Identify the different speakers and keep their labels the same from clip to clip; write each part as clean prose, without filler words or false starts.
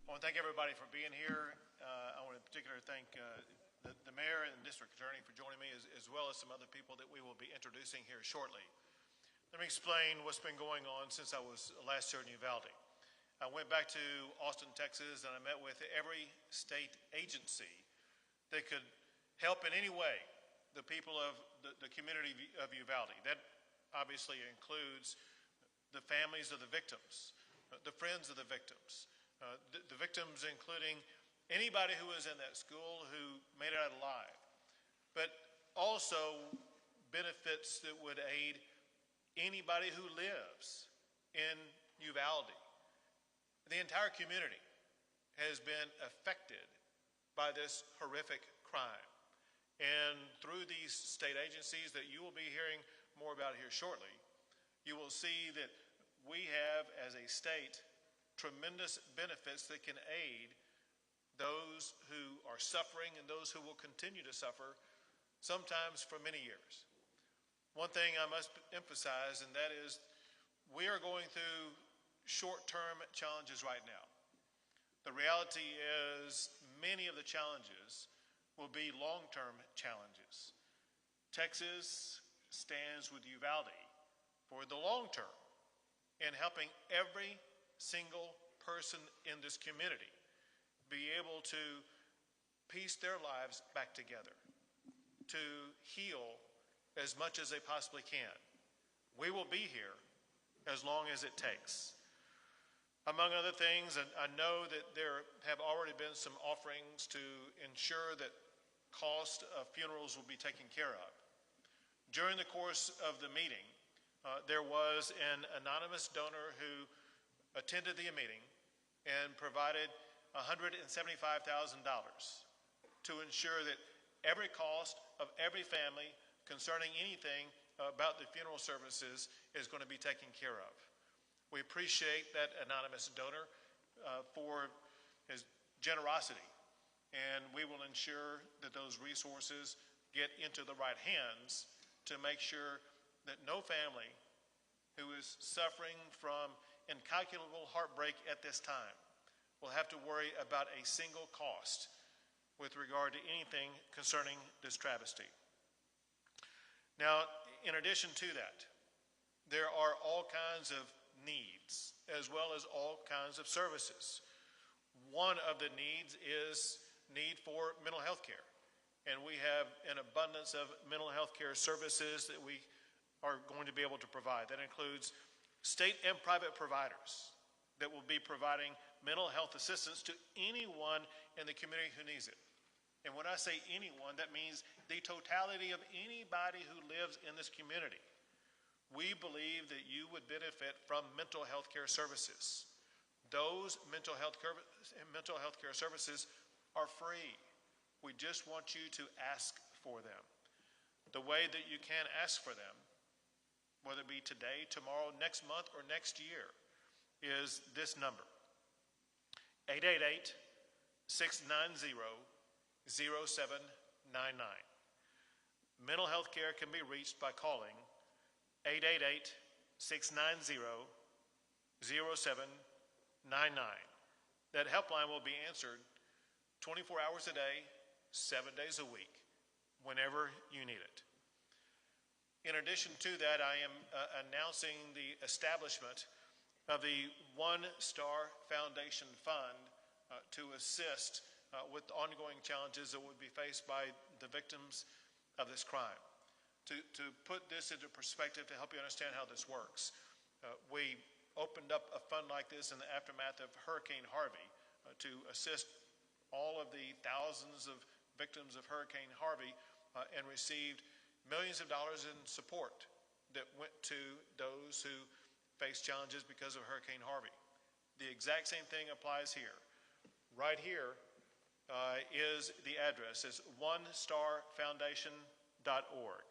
Speaker 1: I want to thank everybody for being here. I want to in particular thank the mayor and district attorney for joining me, as well as some other people that we will be introducing here shortly. Let me explain what's been going on since I was last here in Uvalde. I went back to Austin, Texas, and I met with every state agency that could help in any way the people of the community of Uvalde. That obviously includes the families of the victims, the friends of the victims, the victims including anybody who was in that school who made it out alive, but also benefits that would aid anybody who lives in Uvalde. The entire community has been affected by this horrific crime. And through these state agencies that you will be hearing more about here shortly, you will see that we have, as a state, tremendous benefits that can aid those who are suffering and those who will continue to suffer, sometimes for many years. One thing I must emphasize, and that is we are going through short-term challenges right now. The reality is many of the challenges will be long-term challenges. Texas stands with Uvalde for the long term in helping every single person in this community be able to piece their lives back together, to heal as much as they possibly can. We will be here as long as it takes. Among other things, and I know that there have already been some offerings to ensure that cost of funerals will be taken care of. During the course of the meeting, there was an anonymous donor who attended the meeting and provided $175,000 to ensure that every cost of every family concerning anything about the funeral services is going to be taken care of. We appreciate that anonymous donor for his generosity, and we will ensure that those resources get into the right hands to make sure that no family who is suffering from incalculable heartbreak at this time will have to worry about a single cost with regard to anything concerning this travesty. Now, in addition to that, there are all kinds of needs as well as all kinds of services. One of the needs is need for mental health care. And we have an abundance of mental health care services that we are going to be able to provide. That includes state and private providers that will be providing mental health assistance to anyone in the community who needs it. And when I say anyone, that means the totality of anybody who lives in this community. We believe that you would benefit from mental health care services. Those mental health care services are free. We just want you to ask for them. The way that you can ask for them, whether it be today, tomorrow, next month, or next year, is this number: 888-690-0799. Mental health care can be reached by calling 888-690-0799. That helpline will be answered 24 hours a day, 7 days a week, whenever you need it. In addition to that, I am announcing the establishment of the One Star Foundation Fund to assist with ongoing challenges that would be faced by the victims of this crime. To put this into perspective, to help you understand how this works, we opened up a fund like this in the aftermath of Hurricane Harvey to assist all of the thousands of victims of Hurricane Harvey and received millions of dollars in support that went to those who faced challenges because of Hurricane Harvey. The exact same thing applies here. Right here is the address. It's onestarfoundation.org.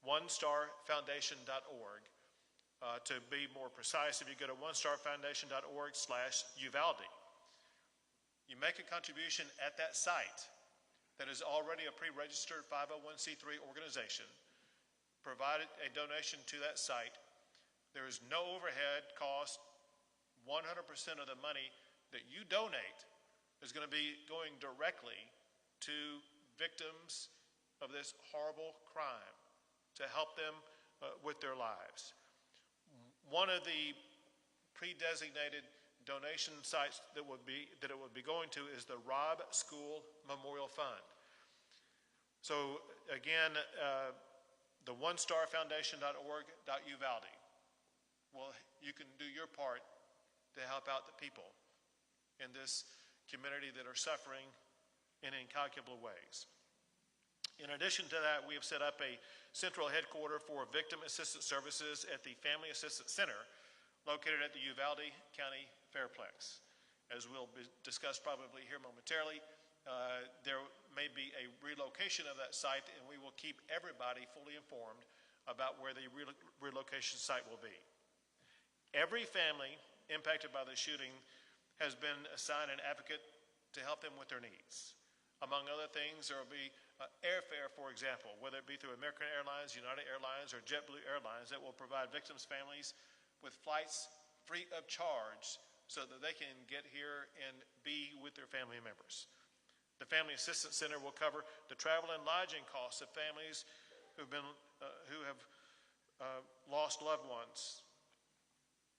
Speaker 1: onestarfoundation.org. To be more precise, if you go to onestarfoundation.org/Uvalde, you make a contribution at that site that is already a pre-registered 501c3 organization, provide a donation to that site. There is no overhead cost. 100% of the money that you donate is going to be going directly to victims of this horrible crime to help them with their lives. One of the pre-designated donation sites that it would be going to is the Robb School Memorial Fund. So again, the onestarfoundation.org.uvalde. Well, you can do your part to help out the people in this community that are suffering in incalculable ways. In addition to that, we have set up a central headquarters for Victim Assistance Services at the Family Assistance Center located at the Uvalde County Fairplex. As we'll discuss probably here momentarily, there may be a relocation of that site, and we will keep everybody fully informed about where the relocation site will be. Every family impacted by the shooting has been assigned an advocate to help them with their needs. Among other things, there will be airfare, for example, whether it be through American Airlines, United Airlines, or JetBlue Airlines, that will provide victims' families with flights free of charge so that they can get here and be with their family members. The Family Assistance Center will cover the travel and lodging costs of families who have lost loved ones.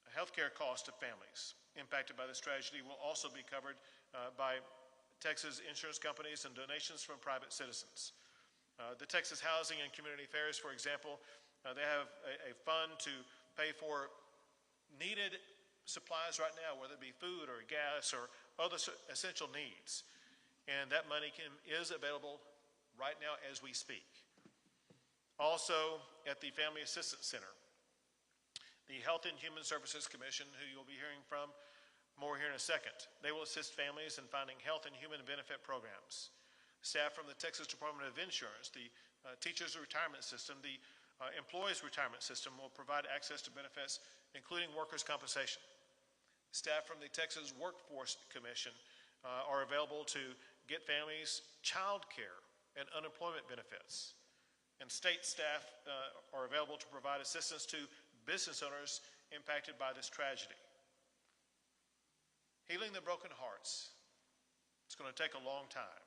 Speaker 1: Healthcare costs of families impacted by this tragedy will also be covered by Texas insurance companies and donations from private citizens. The Texas Housing and Community Affairs, for example, they have a fund to pay for needed supplies right now, whether it be food or gas or other essential needs. And that money is available right now as we speak. Also, at the Family Assistance Center, the Health and Human Services Commission, who you'll be hearing from more here in a second, they will assist families in finding health and human benefit programs. Staff from the Texas Department of Insurance, the Teachers Retirement System, the Employees Retirement System will provide access to benefits, including workers' compensation. Staff from the Texas Workforce Commission are available to get families child care and unemployment benefits. And state staff are available to provide assistance to business owners impacted by this tragedy. Healing the broken hearts, it's going to take a long time.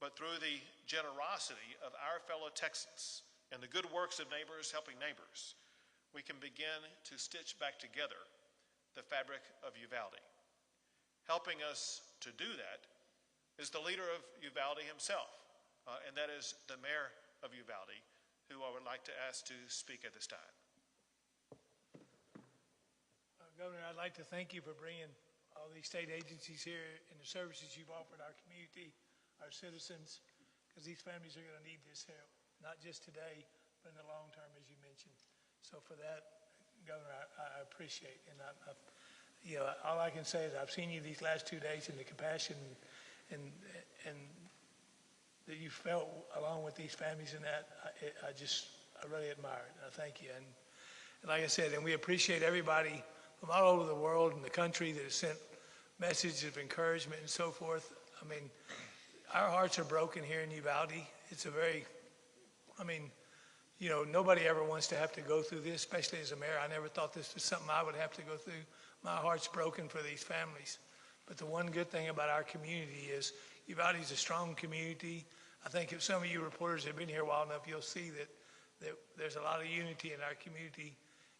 Speaker 1: But through the generosity of our fellow Texans and the good works of neighbors helping neighbors, we can begin to stitch back together the fabric of Uvalde. Helping us to do that is the leader of Uvalde himself, and that is the mayor of Uvalde, who I would like to ask to speak at this time.
Speaker 2: Governor, I'd like to thank you for bringing all these state agencies here and the services you've offered our community, our citizens, because these families are going to need this help, not just today, but in the long term, as you mentioned. So for that, Governor, I appreciate, and you know, all I can say is I've seen you these last 2 days, and the compassion and that you felt along with these families, and that I really admire it. I thank you, and like I said, and we appreciate everybody from all over the world and the country that has sent messages of encouragement and so forth. I mean, our hearts are broken here in Uvalde. It's a very, I mean, you know, nobody ever wants to have to go through this, especially as a mayor. I never thought this was something I would have to go through. My heart's broken for these families. But the one good thing about our community is Uvalde is a strong community. I think if some of you reporters have been here a while enough, you'll see that there's a lot of unity in our community.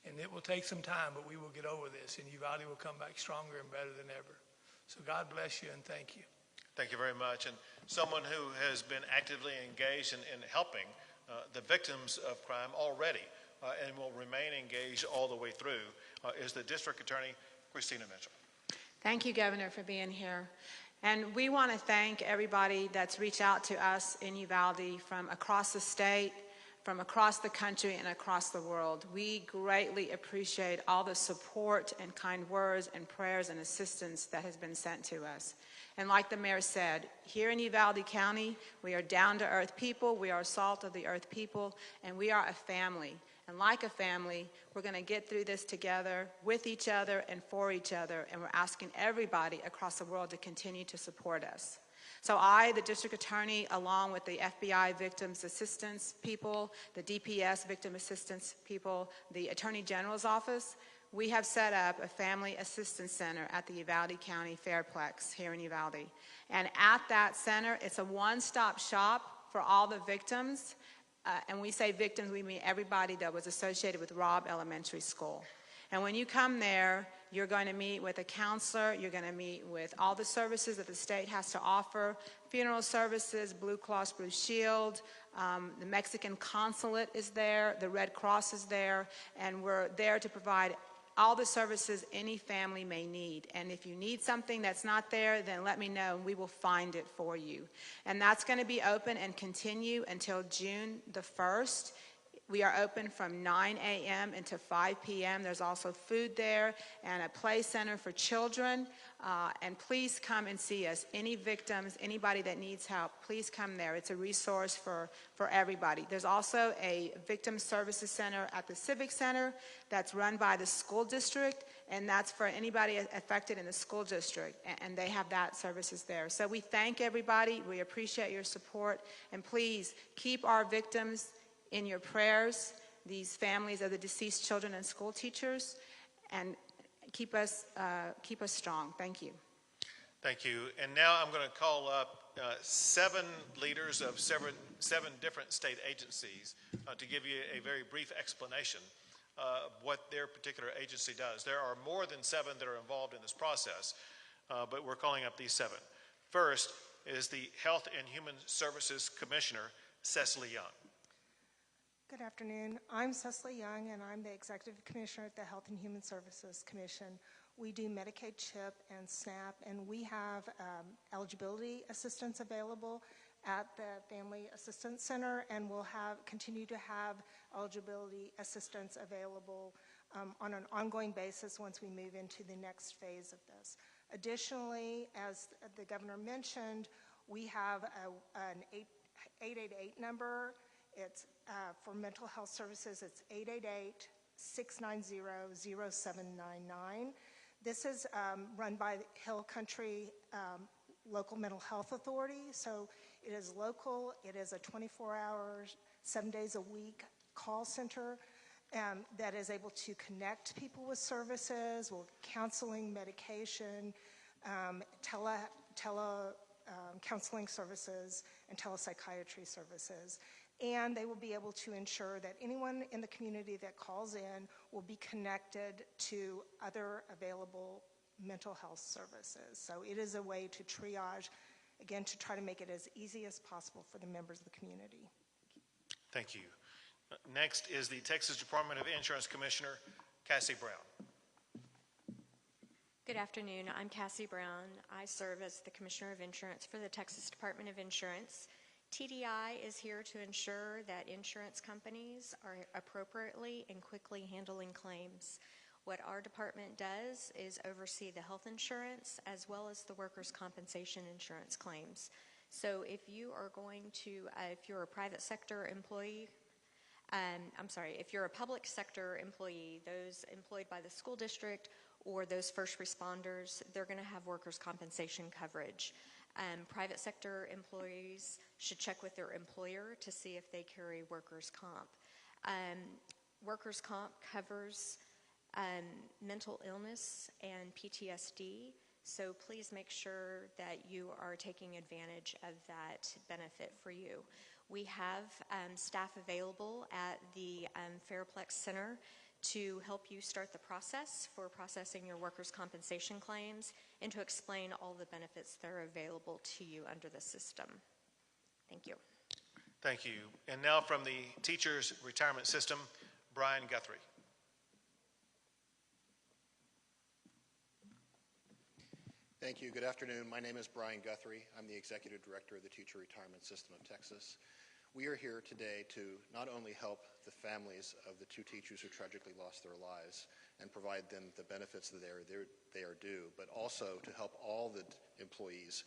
Speaker 2: And it will take some time, but we will get over this, and Uvalde will come back stronger and better than ever. So God bless you, and thank you.
Speaker 1: Thank you very much. And someone who has been actively engaged in helping the victims of crime already and will remain engaged all the way through is the District Attorney, Christina Mitchell.
Speaker 3: Thank you, Governor, for being here. And we want to thank everybody that's reached out to us in Uvalde from across the state, from across the country, and across the world. We greatly appreciate all the support and kind words and prayers and assistance that has been sent to us. And like the mayor said, here in Uvalde County, we are down-to-earth people, we are salt of the earth people, and we are a family. And like a family, we're going to get through this together with each other and for each other, and we're asking everybody across the world to continue to support us. So I, the district attorney, along with the FBI victims assistance people, the DPS victim assistance people, the Attorney General's office, we have set up a family assistance center at the Uvalde County Fairplex here in Uvalde. And at that center, it's a one-stop shop for all the victims. And we say victims, we mean everybody that was associated with Robb Elementary School. And when you come there, you're going to meet with a counselor, you're going to meet with all the services that the state has to offer, funeral services, Blue Cross Blue Shield, the Mexican consulate is there, the Red Cross is there, and we're there to provide all the services any family may need. And if you need something that's not there, then let me know and we will find it for you. And that's going to be open and continue until June the 1st. We are open from 9 a.m. until 5 p.m. There's also food there and a play center for children. And please come and see us. Any victims, anybody that needs help, please come there. It's a resource for everybody. There's also a victim services center at the Civic Center that's run by the school district, and that's for anybody affected in the school district, and they have that services there. So we thank everybody. We appreciate your support, and please keep our victims in your prayers, these families of the deceased children and school teachers, and keep us strong. Thank you.
Speaker 1: Thank you. And now I'm going to call up 7 leaders of seven different state agencies to give you a very brief explanation of what their particular agency does. There are more than 7 that are involved in this process, but we're calling up these 7. First is the Health and Human Services Commissioner, Cecily Young.
Speaker 4: Good afternoon. I'm Cecily Young, and I'm the Executive Commissioner at the Health and Human Services Commission. We do Medicaid, CHIP, and SNAP, and we have eligibility assistance available at the Family Assistance Center, and we'll continue to have eligibility assistance available on an ongoing basis once we move into the next phase of this. Additionally, as the governor mentioned, we have an 888 number. It's for mental health services. It's 888-690-0799. This is run by Hill Country Local Mental Health Authority. So it is local. It is a 24-hour, 7 days a week call center that is able to connect people with services, with counseling, medication, counseling services, and telepsychiatry services. And they will be able to ensure that anyone in the community that calls in will be connected to other available mental health services. So it is a way to triage, again, to try to make it as easy as possible for the members of the community.
Speaker 1: Thank you. Next is the Texas Department of Insurance Commissioner, Cassie Brown.
Speaker 5: Good afternoon. I'm Cassie Brown. I serve as the Commissioner of Insurance for the Texas Department of Insurance. TDI is here to ensure that insurance companies are appropriately and quickly handling claims. What our department does is oversee the health insurance as well as the workers' compensation insurance claims. So if you are going to, if you're a private sector employee, if you're a public sector employee, those employed by the school district or those first responders, they're going to have workers' compensation coverage. Private sector employees should check with their employer to see if they carry workers' comp. Workers' comp covers mental illness and PTSD, so please make sure that you are taking advantage of that benefit for you. We have staff available at the Fairplex Center to help you start the process for processing your workers' compensation claims and to explain all the benefits that are available to you under the system. Thank you.
Speaker 1: Thank you. And now from the Teachers Retirement System, Brian Guthrie.
Speaker 6: Thank you. Good afternoon. My name is Brian Guthrie. I'm the Executive Director of the Teacher Retirement System of Texas. We are here today to not only help the families of the 2 teachers who tragically lost their lives and provide them the benefits that they are due, but also to help all the employees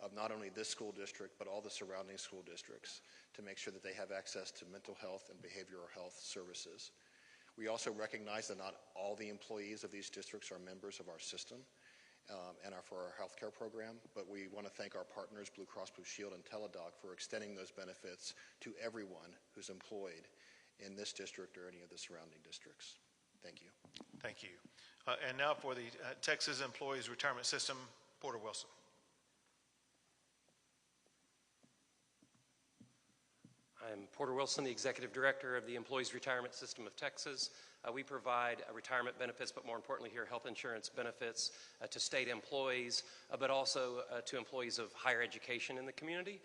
Speaker 6: of not only this school district, but all the surrounding school districts to make sure that they have access to mental health and behavioral health services. We also recognize that not all the employees of these districts are members of our system and are for our healthcare program, but we want to thank our partners, Blue Cross Blue Shield and Teladoc, for extending those benefits to everyone who's employed in this district or any of the surrounding districts. Thank you.
Speaker 1: Thank you. And now for the Texas Employees Retirement System, Porter Wilson.
Speaker 7: I'm Porter Wilson, the Executive Director of the Employees Retirement System of Texas. We provide retirement benefits, but more importantly here, health insurance benefits to state employees, but also to employees of higher education in the community.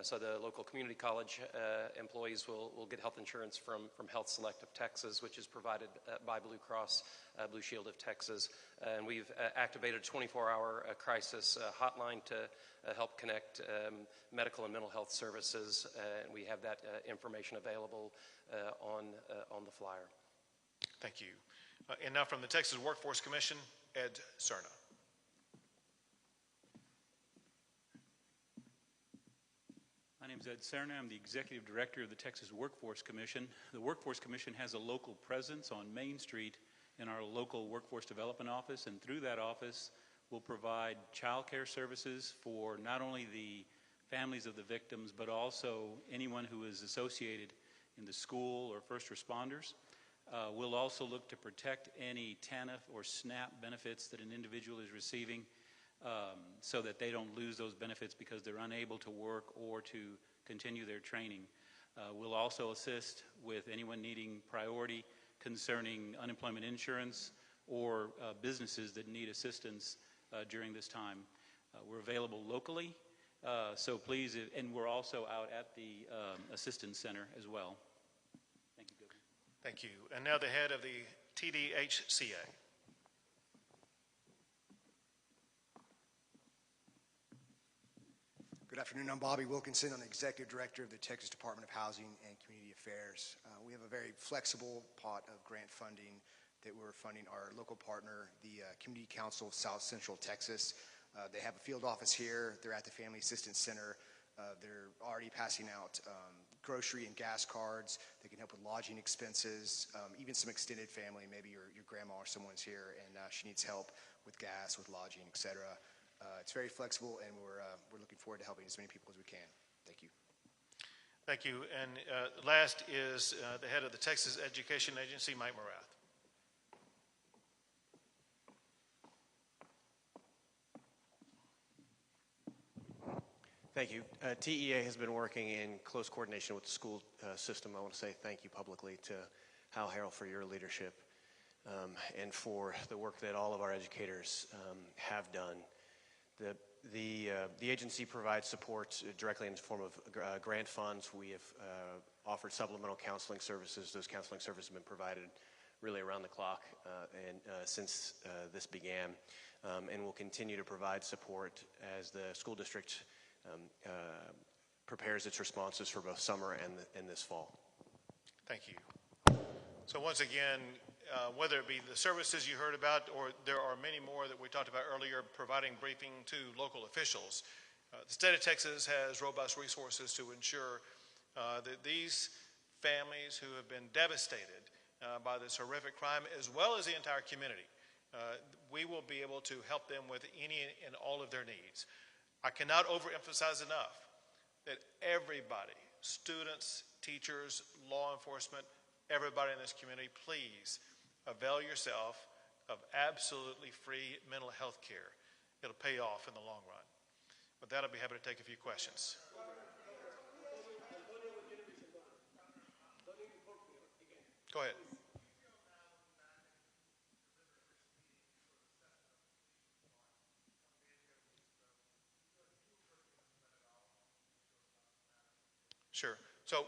Speaker 7: So the local community college employees will get health insurance from Health Select of Texas, which is provided by Blue Cross Blue Shield of Texas. And we've activated a 24-hour crisis hotline to help connect medical and mental health services. And we have that information available on the flyer.
Speaker 1: Thank you. And now from the Texas Workforce Commission, Ed Cerna.
Speaker 8: My name is Ed Cerna. I'm the Executive Director of the Texas Workforce Commission. The Workforce Commission has a local presence on Main Street in our local Workforce Development Office, and through that office we'll provide child care services for not only the families of the victims, but also anyone who is associated in the school or first responders. We'll also look to protect any TANF or SNAP benefits that an individual is receiving, so that they don't lose those benefits because they're unable to work or to continue their training. We'll also assist with anyone needing priority concerning unemployment insurance or businesses that need assistance during this time. We're available locally, so please, and we're also out at the Assistance Center as well. Thank you, Governor.
Speaker 1: Thank you. And now the head of the TDHCA.
Speaker 9: Good afternoon. I'm Bobby Wilkinson. I'm the Executive Director of the Texas Department of Housing and Community Affairs. We have a very flexible pot of grant funding that we're funding our local partner, the Community Council of South Central Texas. They have a field office here. They're at the Family Assistance Center. They're already passing out grocery and gas cards. They can help with lodging expenses, even some extended family. Maybe your grandma or someone's here and she needs help with gas, with lodging, etc. It's very flexible, and we're looking forward to helping as many people as we can. Thank you.
Speaker 1: Thank you. And last is the head of the Texas Education Agency, Mike Morath.
Speaker 10: Thank you. TEA has been working in close coordination with the school system. I want to say thank you publicly to Hal Harrell for your leadership and for the work that all of our educators have done. The agency provides support directly in the form of grant funds. We have offered supplemental counseling services. Those counseling services have been provided really around the clock since this began, and will continue to provide support as the school district prepares its responses for both summer and this fall.
Speaker 1: Thank you. So once again, whether it be the services you heard about, or there are many more that we talked about earlier, providing briefing to local officials. The state of Texas has robust resources to ensure that these families who have been devastated by this horrific crime, as well as the entire community, we will be able to help them with any and all of their needs. I cannot overemphasize enough that everybody, students, teachers, law enforcement, everybody in this community, please avail yourself of absolutely free mental health care. It'll pay off in the long run. With that, I'll be happy to take a few questions. Go ahead. Sure. So,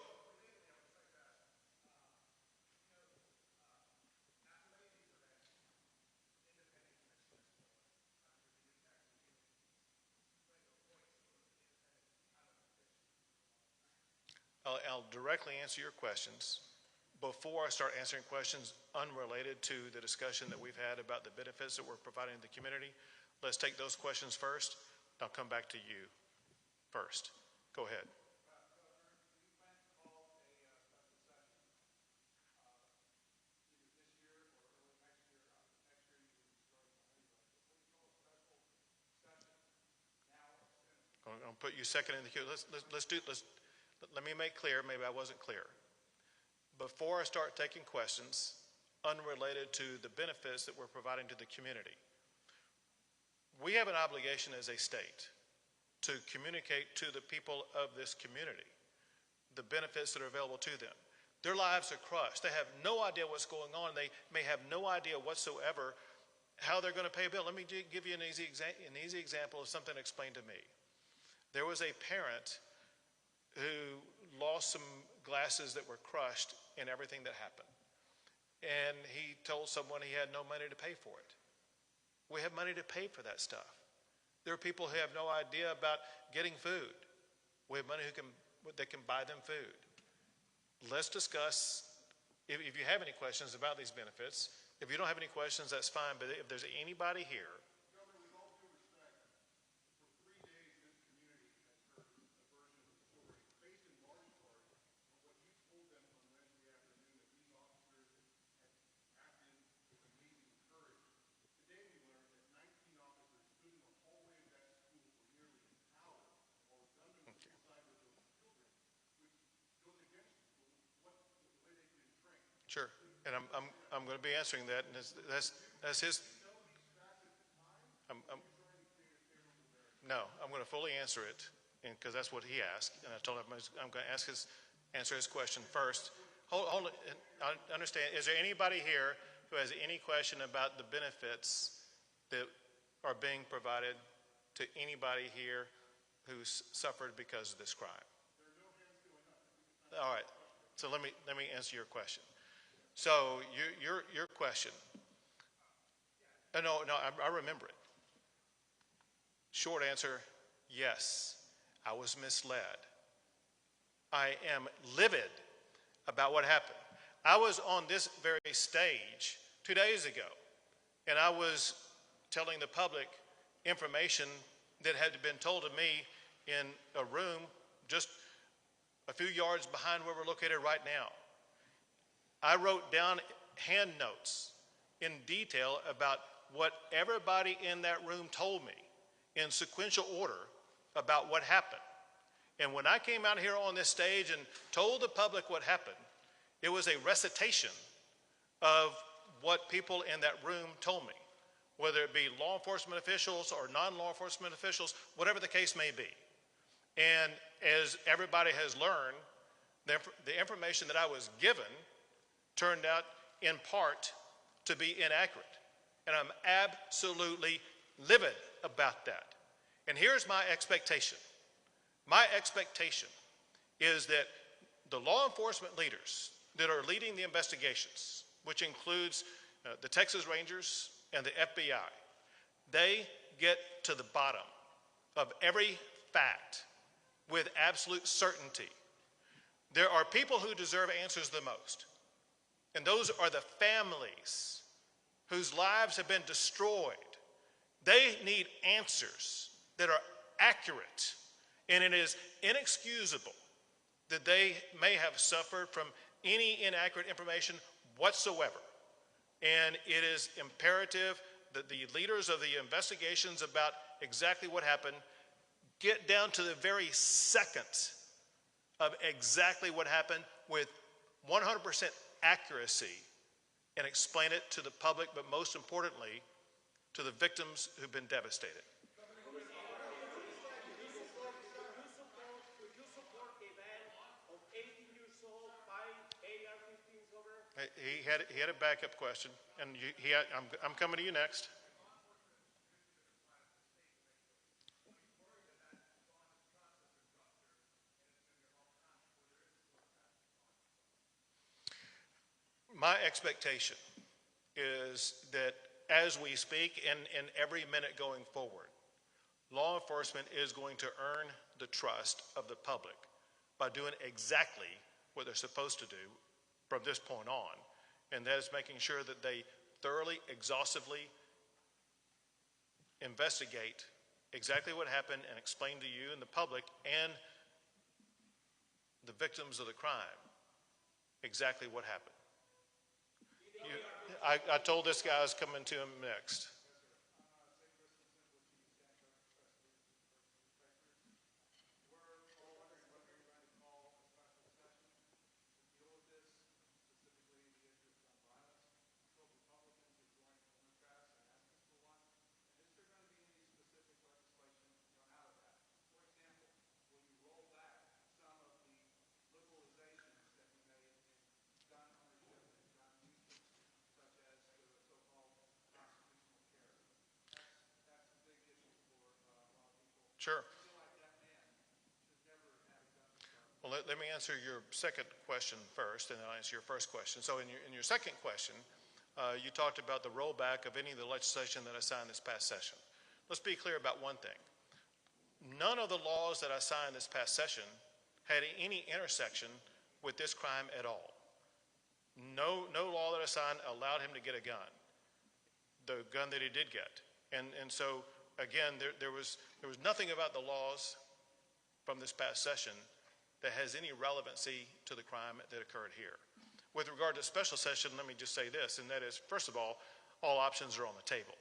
Speaker 1: I'll directly answer your questions. Before I start answering questions unrelated to the discussion that we've had about the benefits that we're providing to the community, let's take those questions first. I'll come back to you first. Go ahead. I'll put you second in the queue. Let me make clear, maybe I wasn't clear. Before I start taking questions, unrelated to the benefits that we're providing to the community. We have an obligation as a state to communicate to the people of this community the benefits that are available to them. Their lives are crushed. They have no idea what's going on. They may have no idea whatsoever how they're going to pay a bill. Let me give you an easy example of something explained to me. There was a parent who lost some glasses that were crushed in everything that happened. And he told someone he had no money to pay for it. We have money to pay for that stuff. There are people who have no idea about getting food. We have money that can buy them food. Let's discuss, if you have any questions about these benefits. If you don't have any questions, that's fine. But if there's anybody here.
Speaker 11: Governor, with all due respect, for 3 days this community has heard a version of the story based in large part on what you told them on Wednesday afternoon that these officers had acted with amazing courage. Today we learned that 19 officers stood in the hallway of that school for nearly an hour while a gunman was inside with those children, which goes against the way they've been trained.
Speaker 1: Sure. And I'm going to be answering that, and that's his. No, I'm going to fully answer it, because that's what he asked, and I told him I'm going to answer his question first. Hold it. I understand. Is there anybody here who has any question about the benefits that are being provided to anybody here who's suffered because of this crime? All right. So let me answer your question. So your question. No, I remember it. Short answer, yes, I was misled. I am livid about what happened. I was on this very stage 2 days ago, and I was telling the public information that had been told to me in a room just a few yards behind where we're located right now. I wrote down hand notes in detail about what everybody in that room told me in sequential order about what happened. And when I came out here on this stage and told the public what happened, it was a recitation of what people in that room told me, whether it be law enforcement officials or non-law enforcement officials, whatever the case may be. And as everybody has learned, the information that I was given turned out in part to be inaccurate. And I'm absolutely livid about that. And here's my expectation. My expectation is that the law enforcement leaders that are leading the investigations, which includes the Texas Rangers and the FBI, they get to the bottom of every fact with absolute certainty. There are people who deserve answers the most. And those are the families whose lives have been destroyed. They need answers that are accurate. And it is inexcusable that they may have suffered from any inaccurate information whatsoever. And it is imperative that the leaders of the investigations about exactly what happened get down to the very second of exactly what happened with 100% accuracy and explain it to the public, but most importantly, to the victims who've been devastated. He had a backup question, and I'm coming to you next. My expectation is that as we speak and every minute going forward, law enforcement is going to earn the trust of the public by doing exactly what they're supposed to do from this point on, and that is making sure that they thoroughly, exhaustively investigate exactly what happened and explain to you and the public and the victims of the crime exactly what happened. I told this guy I was coming to him next. Sure. Well, let me answer your second question first, and then I'll answer your first question. So in your second question, you talked about the rollback of any of the legislation that I signed this past session. Let's be clear about one thing. None of the laws that I signed this past session had any intersection with this crime at all. No law that I signed allowed him to get a gun, the gun that he did get. And so, again, there was nothing about the laws from this past session that has any relevancy to the crime that occurred here. With regard to special session, let me just say this, and that is, first of all options are on the table.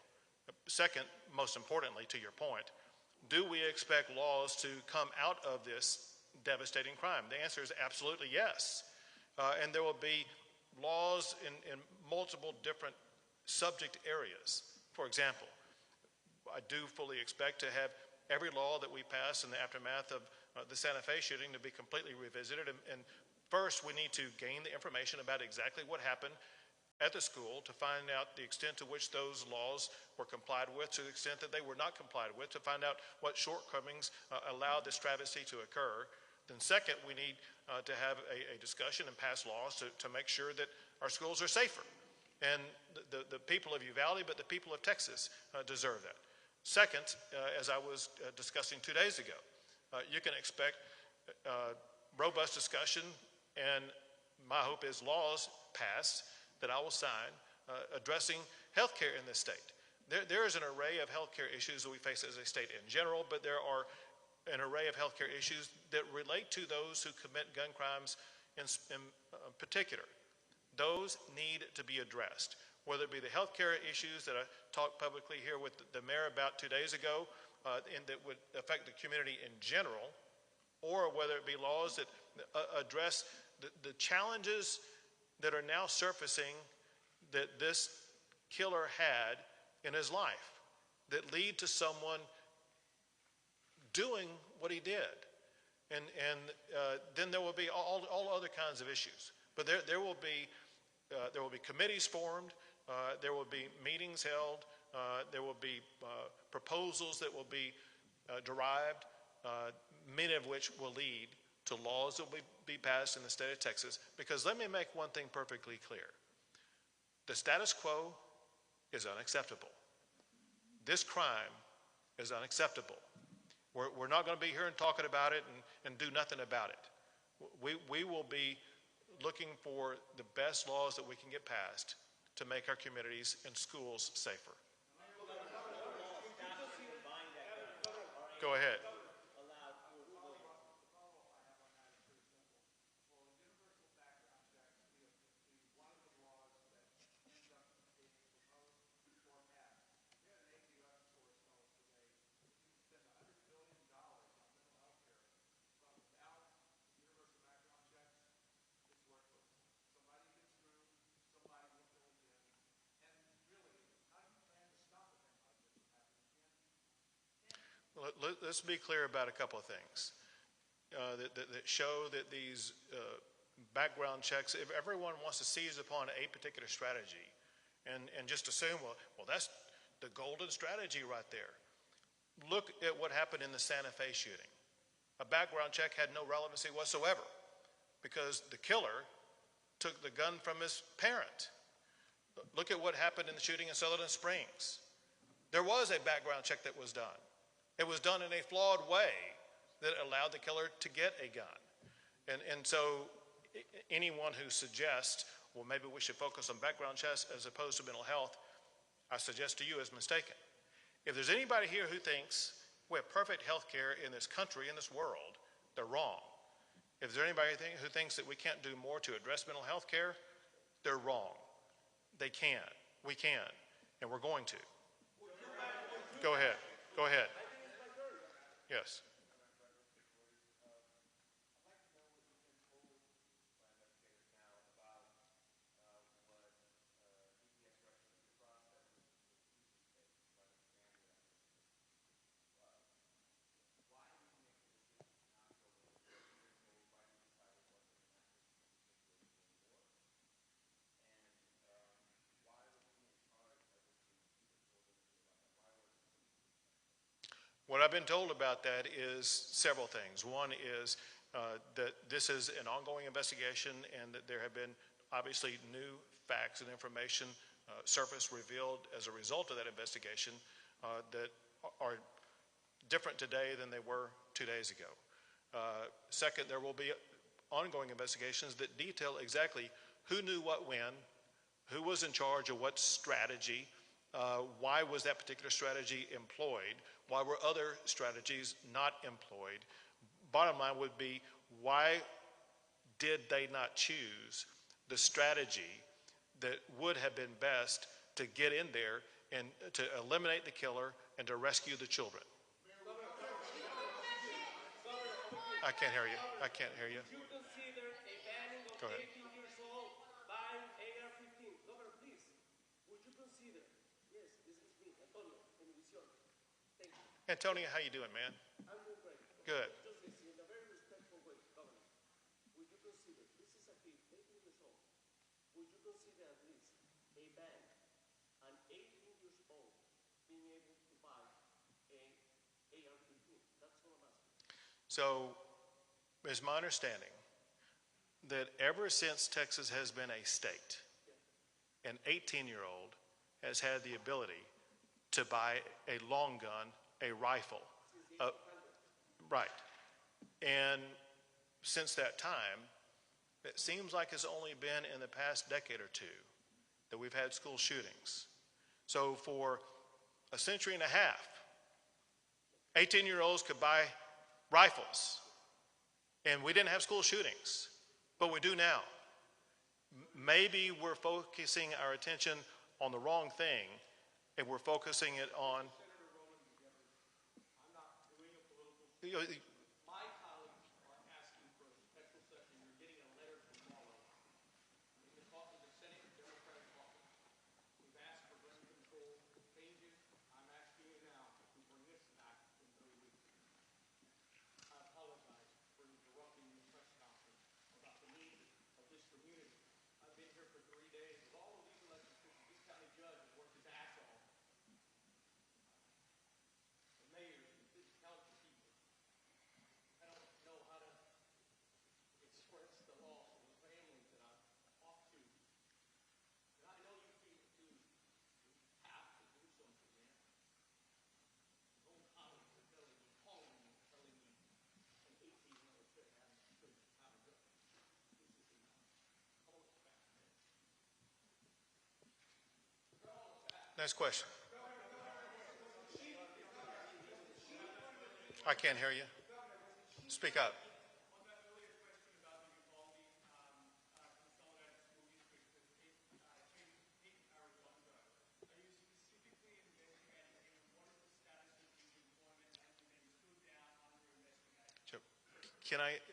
Speaker 1: Second, most importantly, to your point, do we expect laws to come out of this devastating crime? The answer is absolutely yes. And there will be laws in multiple different subject areas. For example, I do fully expect to have every law that we pass in the aftermath of the Santa Fe shooting to be completely revisited. And first, we need to gain the information about exactly what happened at the school to find out the extent to which those laws were complied with, to the extent that they were not complied with, to find out what shortcomings allowed this travesty to occur. Then second, we need to have a discussion and pass laws to make sure that our schools are safer. And the people of Uvalde, but the people of Texas deserve that. Second, as I was discussing 2 days ago, you can expect robust discussion, and my hope is laws passed that I will sign addressing health care in this state. There is an array of health care issues that we face as a state in general, but there are an array of health care issues that relate to those who commit gun crimes in particular. Those need to be addressed, whether it be the health care issues that I talked publicly here with the mayor about 2 days ago, and that would affect the community in general, or whether it be laws that address the challenges that are now surfacing that this killer had in his life that lead to someone doing what he did. And then there will be all other kinds of issues. But there will be committees formed, there will be meetings held, there will be proposals that will be derived, many of which will lead to laws that will be passed in the state of Texas. Because let me make one thing perfectly clear. The status quo is unacceptable. This crime is unacceptable. We're not going to be here and talking about it and do nothing about it. We will be looking for the best laws that we can get passed to make our communities and schools safer. Go ahead. Let's be clear about a couple of things that show that these background checks, if everyone wants to seize upon a particular strategy and just assume, well, that's the golden strategy right there. Look at what happened in the Santa Fe shooting. A background check had no relevancy whatsoever because the killer took the gun from his parent. Look at what happened in the shooting in Sutherland Springs. There was a background check that was done. It was done in a flawed way that allowed the killer to get a gun. And so anyone who suggests, well, maybe we should focus on background checks as opposed to mental health, I suggest to you is mistaken. If there's anybody here who thinks we have perfect health care in this country, in this world, they're wrong. If there's anybody who thinks that we can't do more to address mental health care, they're wrong. They can. We can. And we're going to. Go ahead. Go ahead. Yes. What I've been told about that is several things. One is that this is an ongoing investigation and that there have been obviously new facts and information surfaced, revealed as a result of that investigation that are different today than they were 2 days ago. Second, there will be ongoing investigations that detail exactly who knew what when, who was in charge of what strategy, why was that particular strategy employed, why were other strategies not employed. Bottom line would be, why did they not choose the strategy that would have been best to get in there and to eliminate the killer and to rescue the children? I can't hear you. I can't hear you.
Speaker 12: Would you consider a banning of
Speaker 1: Go ahead.
Speaker 12: 18 years old buying AR-15? Governor, please. Would you consider? Yes, this is me, Antonio, Univision. Thank you.
Speaker 1: Antonio, how you doing, man?
Speaker 12: I'm doing great.
Speaker 1: Good.
Speaker 12: Just listen, in a very respectful way, Governor. Would you consider, this is a kid, 18 years old. Would you consider at least a ban on 18 years old being able to buy a AR-15? That's what I'm asking.
Speaker 1: So, it's my understanding that ever since Texas has been a state, an 18-year-old has had the ability to buy a long gun, a rifle. Right. And since that time, it seems like it's only been in the past decade or two that we've had school shootings. So for a century and a half, 18-year-olds could buy rifles, and we didn't have school shootings, but we do now. Maybe we're focusing our attention on the wrong thing, and we're focusing it on.
Speaker 12: I'm not doing a political.
Speaker 1: You-
Speaker 12: My colleagues are asking for a special session. You're getting a letter from Malone. In the caucus, the Senate Democratic caucus. We've asked for gun control changes. I'm asking you now to bring this back in 3 weeks. I apologize for interrupting your press conference about the needs of this community. I've been here for 3 days. With all of these elected officials, this county judge has worked his ass off. The mayors and city council people. I don't know how to express the loss of the families that I've talked to. And I know you feel it too. We have to do something, man. My own colleagues are telling me, calling me, telling me an 18-year-old should have a gun. This is enough. Call us back, man.
Speaker 1: Next question. I can't hear you. Speak up.
Speaker 12: On that earlier question about the Uvalde consolidated school district that taking Arizona, are you specifically investigating what is the status of his employment? Has he been stood down under investigation?
Speaker 1: Can I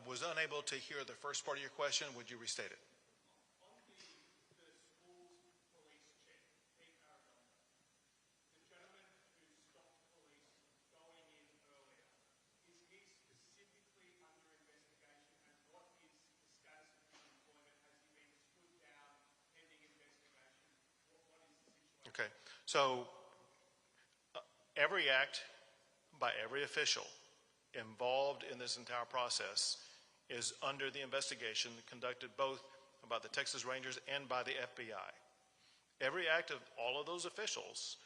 Speaker 1: was unable to hear the first part of your question. Would you restate it?
Speaker 12: On the school's police check, take Arizona. The gentleman who stopped the police going in earlier, is he specifically under investigation, and what is the status of his employment? Has he been stood down pending investigation? What is the situation?
Speaker 1: Okay. So every act by every official involved in this entire process is under the investigation conducted both by the Texas Rangers and by the FBI. Every act of all of those officials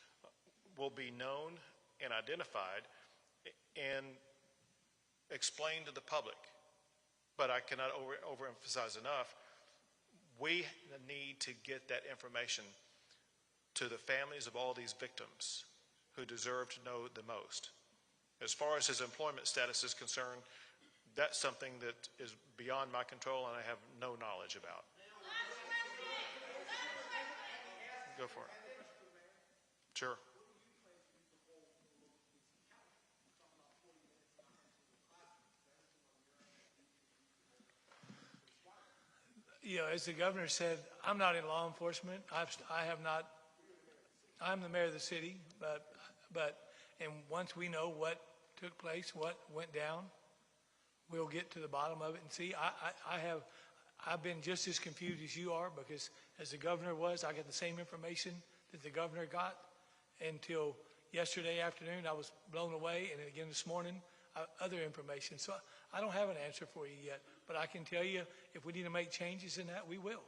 Speaker 1: will be known and identified and explained to the public. But I cannot overemphasize enough, we need to get that information to the families of all these victims who deserve to know the most. As far as his employment status is concerned, that's something that is beyond my control and I have no knowledge about. Go for it. Sure.
Speaker 2: You know, as the governor said, I'm not in law enforcement. I have not. I'm the mayor of the city, and once we know what took place, what went down, we'll get to the bottom of it and see. I've been just as confused as you are, because as the governor was, I got the same information that the governor got until yesterday afternoon, I was blown away, and again this morning, other information. So I don't have an answer for you yet, but I can tell you if we need to make changes in that, we will.